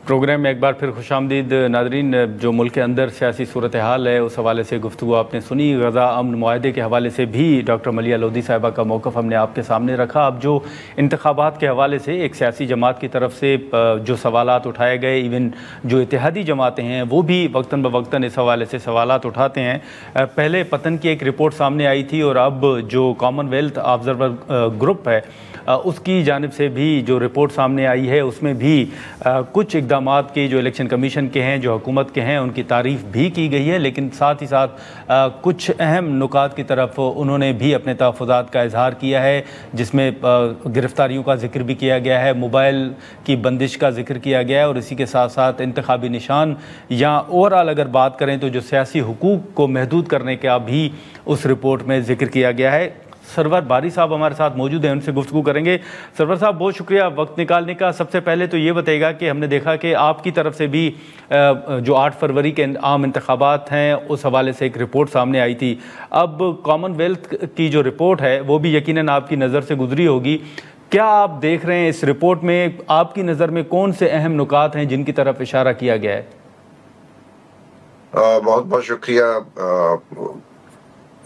Programme میں ایک بار پھر خوش آمدید ناظرین. جو ملک کے اندر سیاسی صورتحال ہے اس حوالے سے گفتگو آپ نے سنی. غزہ امن معاہدے کے حوالے سے بھی ڈاکٹر ملیحہ لودھی صاحبہ کا موقف ہم نے آپ کے سامنے رکھا. اب جو انتخابات کے حوالے سے ایک سیاسی جماعت کی طرف سے جو سوالات اٹھائے گئے، ایون جو اتحادی جماعتیں ہیں وہ بھی وقتاً بوقتاً اس حوالے سے سوالات اٹھاتے ہیں. پہلے پتن کی ایک رپورٹ سامنے آئی تھی اور اب جو کامن ویلتھ آبزرور گروپ ہے اس کی جانب سے بھی جو رپورٹ سامنے آئی ہے اس میں بھی کچھ اقدامات کی جو الیکشن کمیشن کے ہیں، جو حکومت کے ہیں، ان کی تعریف بھی کی گئی ہے، لیکن ساتھ ہی ساتھ کچھ اہم نکات کی طرف انہوں نے بھی اپنے تحفظات کا اظہار کیا ہے، جس میں گرفتاریوں کا ذکر بھی کیا گیا ہے، موبائل کی بندش کا ذکر کیا گیا ہے، اور اسی کے ساتھ ساتھ انتخابی نشان یا اوورآل اگر بات کریں تو جو سیاسی حقوق کو محدود کرنے کا بھی اس رپورٹ میں ذکر کیا گیا ہے. سرور باری صاحب ہمارے ساتھ موجود ہیں، ان سے گفتگو کریں گے. سرور صاحب بہت شکریہ وقت نکالنے کا. سب سے پہلے تو یہ بتائیے گا کہ ہم نے دیکھا کہ آپ کی طرف سے بھی جو 8 فروری کے عام انتخابات ہیں اس حوالے سے ایک رپورٹ سامنے آئی تھی. اب کامن ویلتھ کی جو رپورٹ ہے وہ بھی یقیناً آپ کی نظر سے گزری ہوگی. کیا آپ دیکھ رہے ہیں اس رپورٹ میں؟ آپ کی نظر میں کون سے اہم نکات ہیں جن کی طرف اشارہ کیا گیا ہے؟ بہت بہت شکریہ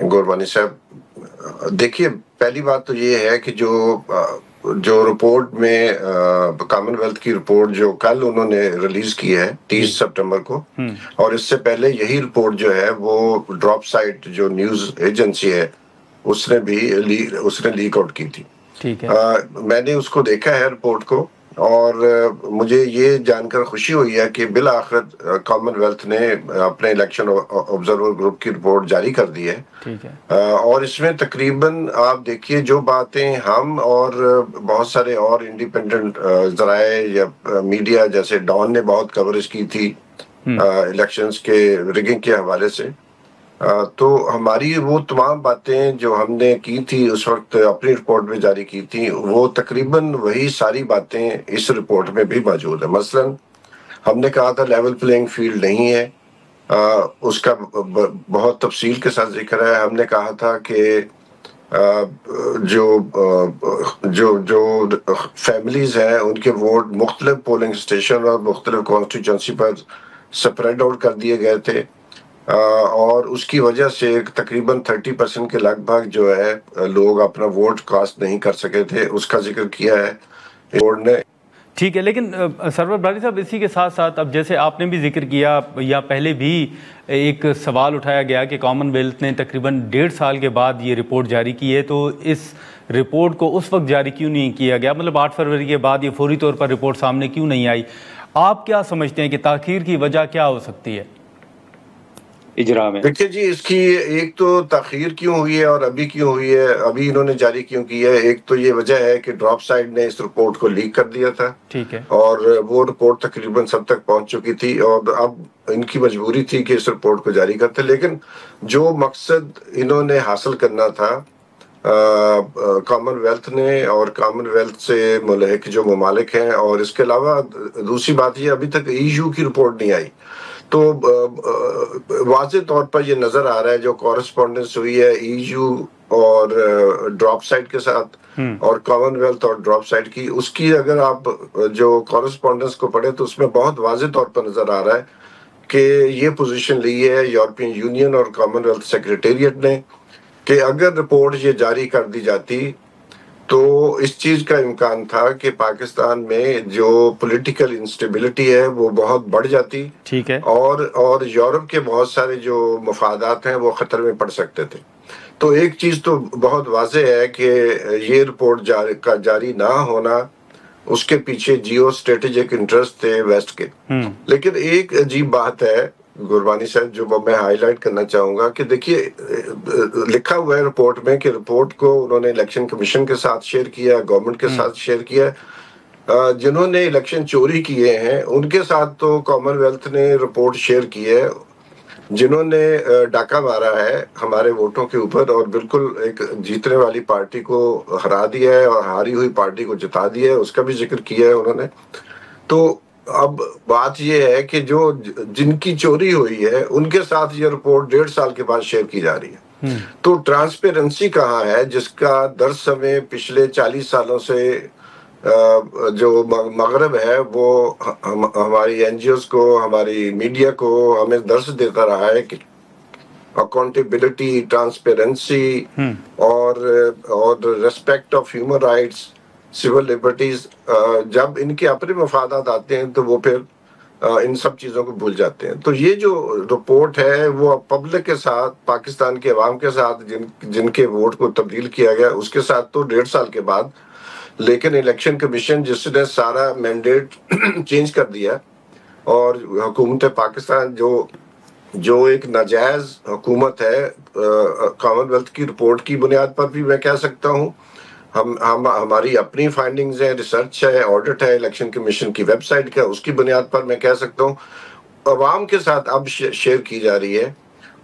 گوربانی صاحب. دیکھیے، پہلی بات تو یہ ہے کہ جو رپورٹ میں کامن ویلتھ کی رپورٹ جو کل انہوں نے ریلیز کی ہے 30 ستمبر کو، اور اس سے پہلے یہی رپورٹ جو ہے وہ ڈراپ سائٹ جو نیوز ایجنسی ہے اس نے لیک آؤٹ کی تھی. میں نے اس کو دیکھا ہے رپورٹ کو، اور مجھے یہ جان کر خوشی ہوئی ہے کہ بالآخر کامن ویلتھ نے اپنے الیکشن آبزرور گروپ کی رپورٹ جاری کر دی ہے. اور اس میں تقریباً آپ دیکھیے جو باتیں ہم اور بہت سارے اور انڈیپینڈنٹ ذرائع یا میڈیا جیسے ڈان نے بہت کوریج کی تھی الیکشنز کے ریگنگ کے حوالے سے، تو ہماری وہ تمام باتیں جو ہم نے کی تھی اس وقت اپنی رپورٹ میں جاری کی تھی، وہ تقریباً وہی ساری باتیں اس رپورٹ میں بھی موجود ہیں. مثلاً ہم نے کہا تھا لیول پلینگ فیلڈ نہیں ہے، اس کا بہت تفصیل کے ساتھ ذکر ہے. ہم نے کہا تھا کہ جو فیملیز ہیں ان کے ووٹ مختلف پولنگ اسٹیشن اور مختلف کانسٹیچوئنسی پر سپریڈ آؤٹ کر دیے گئے تھے، اور اس کی وجہ سے تقریباً 30% کے لگ بھگ جو ہے لوگ اپنا ووٹ کاسٹ نہیں کر سکے تھے. اس کا ذکر کیا ہے بورڈ نے. ٹھیک ہے، لیکن سرور باری صاحب اسی کے ساتھ ساتھ اب جیسے آپ نے بھی ذکر کیا یا پہلے بھی ایک سوال اٹھایا گیا کہ کامن ویلتھ نے تقریباً 1.5 سال کے بعد یہ رپورٹ جاری کی ہے، تو اس رپورٹ کو اس وقت جاری کیوں نہیں کیا گیا؟ مطلب 8 فروری کے بعد یہ فوری طور پر رپورٹ سامنے کیوں نہیں آئی؟ آپ کیا سمجھتے ہیں کہ تاخیر کی وجہ کیا ہو سکتی ہے اجرا میں؟ دیکھیے جی، اس کی ایک تو تاخیر کیوں ہوئی ہے اور ابھی کیوں ہوئی ہے، ابھی انہوں نے جاری کیوں کی ہے. ایک تو یہ وجہ ہے کہ ڈراپ سائٹ نے اس رپورٹ کو لیک کر دیا تھا، ٹھیک ہے، اور وہ رپورٹ تقریباً سب تک پہنچ چکی تھی، اور اب ان کی مجبوری تھی کہ اس رپورٹ کو جاری کرتے. لیکن جو مقصد انہوں نے حاصل کرنا تھا کامن ویلتھ نے اور کامن ویلتھ سے ملحق جو ممالک ہیں، اور اس کے علاوہ دوسری بات یہ ابھی تک EU کی رپورٹ نہیں آئی، تو واضح طور پر یہ نظر آ رہا ہے جو کورسپونڈنس ہوئی ہے EU اور ڈراپ سائٹ کے ساتھ اور کامن ویلتھ اور ڈراپ سائٹ کی، اس کی اگر آپ جو کورسپونڈنس کو پڑھیں تو اس میں بہت واضح طور پر نظر آ رہا ہے کہ یہ پوزیشن لی ہے یورپین یونین اور کامن ویلتھ سیکریٹریٹ نے کہ اگر رپورٹ یہ جاری کر دی جاتی تو اس چیز کا امکان تھا کہ پاکستان میں جو پولیٹیکل انسٹیبلٹی ہے وہ بہت بڑھ جاتی، ٹھیک ہے، اور یورپ کے بہت سارے جو مفادات ہیں وہ خطر میں پڑ سکتے تھے. تو ایک چیز تو بہت واضح ہے کہ یہ رپورٹ کا جاری نہ ہونا، اس کے پیچھے جیو اسٹریٹجک انٹرسٹ تھے ویسٹ کے. لیکن ایک عجیب بات ہے گوربانی صاحب جو میں ہائی لائٹ کرنا چاہوں گا کہ دیکھیے لکھا ہوا ہے رپورٹ میں کہ رپورٹ کو انہوں نے الیکشن کمیشن کے ساتھ شیئر کیا، گورنمنٹ کے ساتھ شیئر کیا. جنہوں نے الیکشن چوری کیے ہیں ان کے ساتھ تو کامن ویلتھ نے رپورٹ شیئر کی ہے. جنہوں نے ڈاکہ مارا ہے ہمارے ووٹوں کے اوپر اور بالکل ایک جیتنے والی پارٹی کو ہرا دیا ہے اور ہاری ہوئی پارٹی کو جتا دیا ہے، اس کا بھی ذکر کیا ہے انہوں نے. تو اب بات یہ ہے کہ جن کی چوری ہوئی ہے ان کے ساتھ یہ رپورٹ 1.5 سال کے بعد شیئر کی جا رہی ہے. تو ٹرانسپیرنسی کہاں ہے جس کا درس ہمیں پچھلے 40 سالوں سے جو مغرب ہے وہ ہماری این جی اوز کو، ہماری میڈیا کو ہمیں درس دیتا رہا ہے کہ اکاؤنٹیبلٹی، ٹرانسپیرنسی اور respect of human rights, civil liberties, جب ان کے اپنے مفادات آتے ہیں تو وہ پھر ان سب چیزوں کو بھول جاتے ہیں. تو یہ جو رپورٹ ہے وہ پبلک کے ساتھ، پاکستان کے عوام کے ساتھ، جن کے ووٹ کو تبدیل کیا گیا اس کے ساتھ تو 1.5 سال کے بعد، لیکن الیکشن کمیشن جس نے سارا مینڈیٹ چینج کر دیا، اور حکومت پاکستان جو ایک ناجائز حکومت ہے، کامن ویلتھ کی رپورٹ کی بنیاد پر بھی میں کہہ سکتا ہوں، ہماری اپنی فائنڈنگز ہیں، ریسرچ ہے، آڈٹ ہے الیکشن کمیشن کی ویب سائٹ کا، اس کی بنیاد پر میں کہہ سکتا ہوں عوام کے ساتھ اب شیئر کی جا رہی ہے.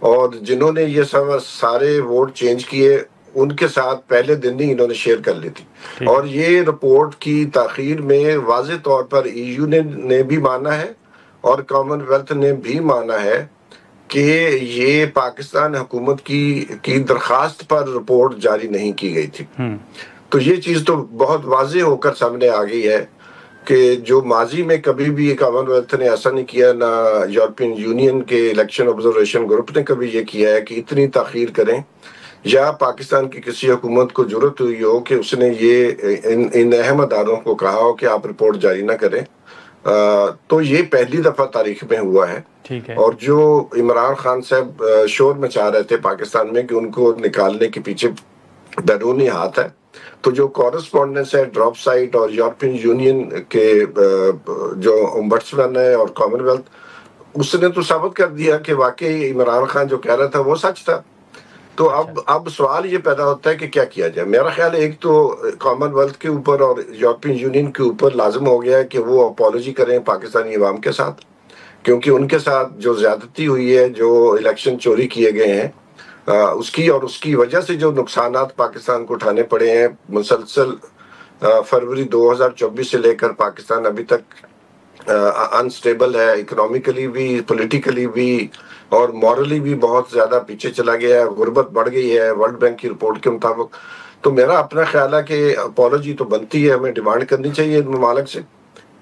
اور جنہوں نے یہ سارے ووٹ چینج کیے ان کے ساتھ پہلے دن ہی انہوں نے شیئر کر لی تھی. اور یہ رپورٹ کی تاخیر میں واضح طور پر ای یو نے بھی مانا ہے اور کامن ویلتھ نے بھی مانا ہے کہ یہ پاکستان حکومت کی درخواست پر رپورٹ جاری نہیں کی گئی تھی. تو یہ چیز تو بہت واضح ہو کر سامنے آ گئی ہے کہ جو ماضی میں کبھی بھی کامن ویلتھ نے ایسا نہیں کیا، نہ یورپین یونین کے الیکشن آبزرویشن گروپ نے کبھی یہ کیا ہے کہ اتنی تاخیر کریں، یا پاکستان کی کسی حکومت کو ضرورت ہوئی ہو کہ اس نے یہ ان اہم اداروں کو کہا ہو کہ آپ رپورٹ جاری نہ کریں. تو یہ پہلی دفعہ تاریخ میں ہوا ہے. اور جو عمران خان صاحب شور مچا رہے تھے پاکستان میں کہ ان کو نکالنے کے پیچھے بیرونی ہاتھ ہے، تو جو کورسپونڈنس ہے ڈراپ سائٹ اور یورپین یونین کے جو امبٹسمن ہے اور کامن ویلتھ، اس نے تو ثابت کر دیا کہ واقعی عمران خان جو کہہ رہا تھا وہ سچ تھا. تو اب سوال یہ پیدا ہوتا ہے کہ کیا کیا جائے. میرا خیال ایک تو کامن ویلتھ کے اوپر اور یورپین یونین کے اوپر لازم ہو گیا ہے کہ وہ اپولوجی کریں پاکستانی عوام کے ساتھ، کیونکہ ان کے ساتھ جو زیادتی ہوئی ہے، جو الیکشن چوری کیے گئے ہیں، اس کی وجہ سے جو نقصانات پاکستان کو اٹھانے پڑے ہیں مسلسل فروری 2024 سے لے کر پاکستان ابھی تک انسٹیبل ہے، اکنومیکلی بھی، پولیٹیکلی بھی اور مورلی بھی بہت زیادہ پیچھے چلا گیا ہے، غربت بڑھ گئی ہے ورلڈ بینک کی رپورٹ کے مطابق. تو میرا اپنا خیال ہے کہ اپولوجی تو بنتی ہے، ہمیں ڈیمانڈ کرنی چاہیے ان ممالک سے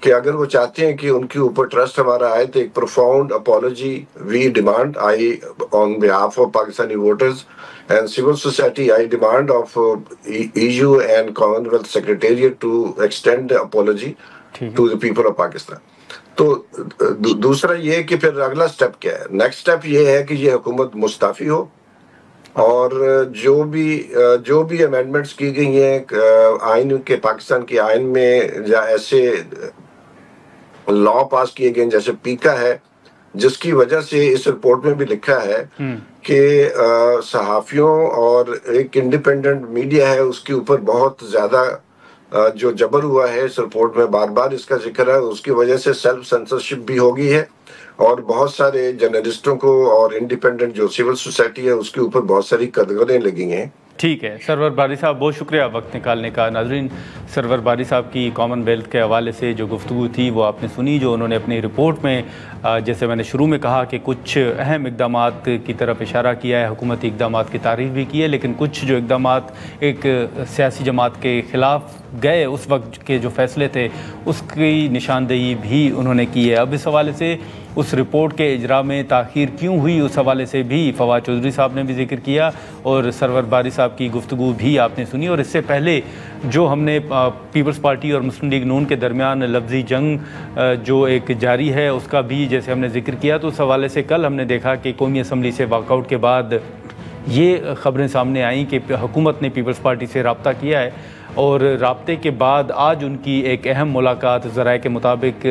کہ اگر وہ چاہتے ہیں کہ ان کے اوپر ٹرسٹ ہمارا آئے تو ایک profound apology we demand I on behalf of Pakistani voters and civil society. I demand of E U and Commonwealth Secretariat to extend apology to the people of Pakistan. تو دوسرا یہ کہ پھر اگلا سٹیپ کیا ہے. نیکسٹ سٹیپ یہ ہے کہ یہ حکومت مستعفی ہو، اور جو بھی امینڈمنٹس کی گئی ہیں آئین کے، پاکستان کے آئین میں، یا ایسے لا پاس کیے گئے جیسے پیکا ہے، جس کی وجہ سے اس رپورٹ میں بھی لکھا ہے کہ صحافیوں اور ایک انڈیپینڈنٹ میڈیا ہے اس کے اوپر بہت زیادہ جو جبر ہوا ہے، اس رپورٹ میں بار بار اس کا ذکر ہے، اس کی وجہ سے سیلف سینسرشپ بھی ہو گئی ہے، اور بہت سارے جرنلسٹوں کو اور انڈیپینڈنٹ جو سول سوسائٹی ہے اس کے اوپر بہت ساری قدغنیں لگی ہیں. ٹھیک ہے سرور باری صاحب، بہت شکریہ وقت نکالنے کا. ناظرین، سرور باری صاحب کی کامن ویلتھ کے حوالے سے جو گفتگو تھی وہ آپ نے سنی، جو انہوں نے اپنی رپورٹ میں جیسے میں نے شروع میں کہا کہ کچھ اہم اقدامات کی طرف اشارہ کیا ہے، حکومتی اقدامات کی تعریف بھی کی ہے، لیکن کچھ جو اقدامات ایک سیاسی جماعت کے خلاف گئے، اس وقت کے جو فیصلے تھے اس کی نشاندہی بھی انہوں نے کی ہے. اب اس حوالے سے اس رپورٹ کے اجرا میں تاخیر کیوں ہوئی، اس حوالے سے بھی فواد چودھری صاحب نے بھی ذکر کیا، اور سرور باری صاحب کی گفتگو بھی آپ نے سنی. اور اس سے پہلے جو ہم نے پیپلز پارٹی اور مسلم لیگ نون کے درمیان لفظی جنگ جو ایک جاری ہے اس کا بھی جیسے ہم نے ذکر کیا، تو اس حوالے سے کل ہم نے دیکھا کہ قومی اسمبلی سے واک آؤٹ کے بعد یہ خبریں سامنے آئیں کہ حکومت نے پیپلز پارٹی سے رابطہ کیا ہے، اور رابطے کے بعد آج ان کی ایک اہم ملاقات ذرائع کے مطابق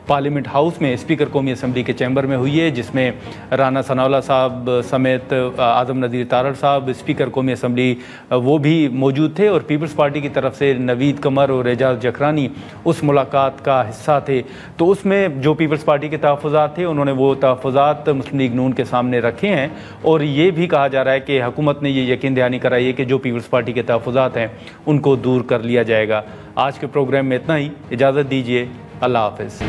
پارلیمنٹ ہاؤس میں اسپیکر قومی اسمبلی کے چیمبر میں ہوئی ہے، جس میں رانا ثناء اللہ صاحب سمیت اعظم نذیر تارڑ صاحب اسپیکر قومی اسمبلی وہ بھی موجود تھے، اور پیپلز پارٹی کی طرف سے نوید قمر اور اعجاز جکرانی اس ملاقات کا حصہ تھے. تو اس میں جو پیپلز پارٹی کے تحفظات تھے انہوں نے وہ تحفظات مسلم لیگ نون کے سامنے رکھے ہیں، اور یہ بھی کہا جا رہا ہے کہ حکومت نے یہ یقین دہانی کرائی ہے کہ جو پیپلز پارٹی کے تحفظات ہیں ان کو دور کر لیا جائے گا. آج کے پروگرام میں اتنا ہی، اجازت دیجیے، اللہ حافظ.